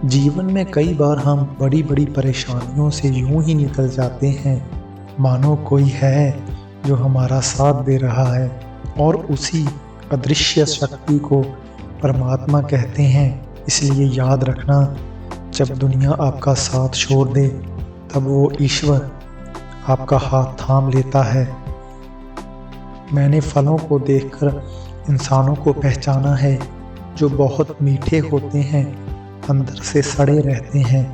जीवन में कई बार हम बड़ी बड़ी परेशानियों से यूं ही निकल जाते हैं मानो कोई है जो हमारा साथ दे रहा है और उसी अदृश्य शक्ति को परमात्मा कहते हैं। इसलिए याद रखना, जब दुनिया आपका साथ छोड़ दे तब वो ईश्वर आपका हाथ थाम लेता है। मैंने फलों को देखकर इंसानों को पहचाना है जो बहुत मीठे होते हैं, अंदर से सड़े रहते हैं।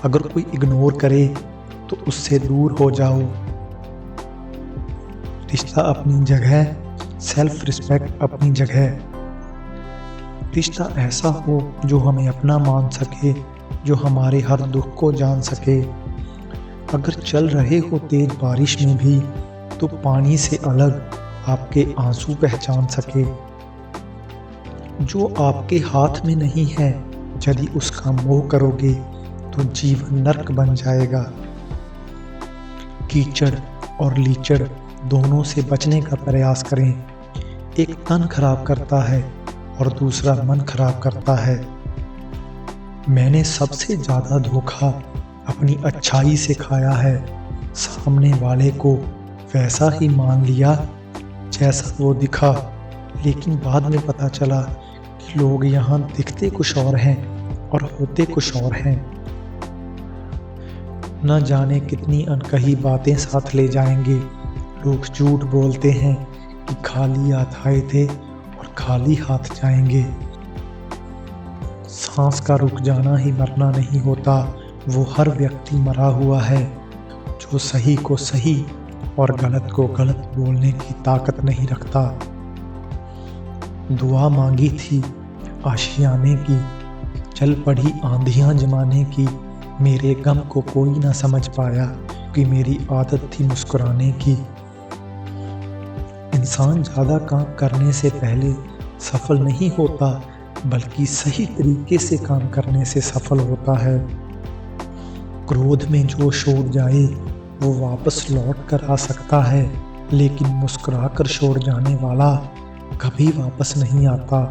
अगर कोई इग्नोर करे तो उससे दूर हो जाओ। रिश्ता अपनी जगह, सेल्फ रिस्पेक्ट अपनी जगह। रिश्ता ऐसा हो जो हमें अपना मान सके, जो हमारे हर दुख को जान सके। अगर चल रहे हो तेज बारिश में भी तो पानी से अलग आपके आंसू पहचान सके। जो आपके हाथ में नहीं है, यदि उसका मोह करोगे तो जीवन नर्क बन जाएगा। कीचड़ और लीचड़ दोनों से बचने का प्रयास करें। एक तन खराब करता है और दूसरा मन खराब करता है। मैंने सबसे ज्यादा धोखा अपनी अच्छाई से खाया है। सामने वाले को वैसा ही मान लिया जैसा वो दिखा, लेकिन बाद में पता चला कि लोग यहाँ दिखते कुछ और हैं और होते कुछ और हैं। न जाने कितनी अनकही बातें साथ ले जाएंगे। लोग झूठ बोलते हैं कि खाली हाथ आए थे और खाली हाथ जाएंगे। सांस का रुक जाना ही मरना नहीं होता, वो हर व्यक्ति मरा हुआ है जो सही को सही और गलत को गलत बोलने की ताकत नहीं रखता। दुआ मांगी थी आशियाने की, चल पड़ी आंधियां जमाने की। मेरे गम को कोई ना समझ पाया कि मेरी आदत थी मुस्कुराने की। इंसान ज़्यादा काम करने से पहले सफल नहीं होता, बल्कि सही तरीके से काम करने से सफल होता है। क्रोध में जो छोड़ जाए वो वापस लौट कर आ सकता है, लेकिन मुस्कुराकर छोड़ जाने वाला कभी वापस नहीं आता।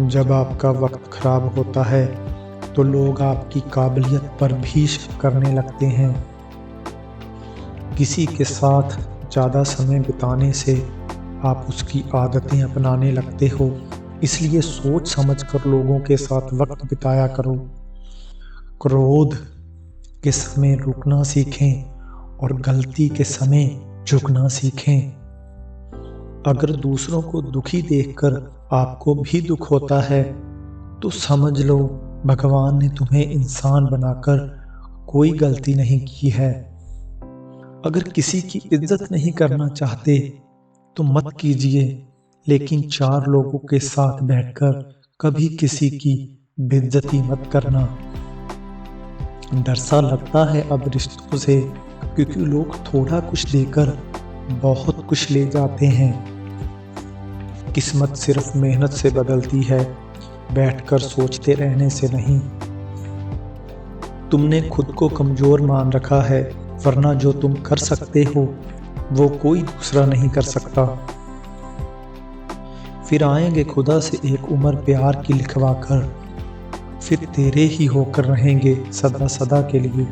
जब आपका वक्त खराब होता है तो लोग आपकी काबिलियत पर भी शक करने लगते हैं। किसी के साथ ज़्यादा समय बिताने से आप उसकी आदतें अपनाने लगते हो, इसलिए सोच समझकर लोगों के साथ वक्त बिताया करो। क्रोध के समय रुकना सीखें और गलती के समय झुकना सीखें। अगर दूसरों को दुखी देखकर आपको भी दुख होता है तो समझ लो भगवान ने तुम्हें इंसान बनाकर कोई गलती नहीं की है। अगर किसी की इज्जत नहीं करना चाहते तो मत कीजिए, लेकिन चार लोगों के साथ बैठकर कभी किसी की बेइज्जती मत करना। डर सा लगता है अब रिश्तों से, क्योंकि लोग थोड़ा कुछ देकर बहुत कुछ ले जाते हैं। किस्मत सिर्फ मेहनत से बदलती है, बैठकर सोचते रहने से नहीं। तुमने खुद को कमजोर मान रखा है, वरना जो तुम कर सकते हो वो कोई दूसरा नहीं कर सकता। फिर आएंगे खुदा से एक उम्र प्यार की लिखवा कर, फिर तेरे ही होकर रहेंगे सदा सदा के लिए।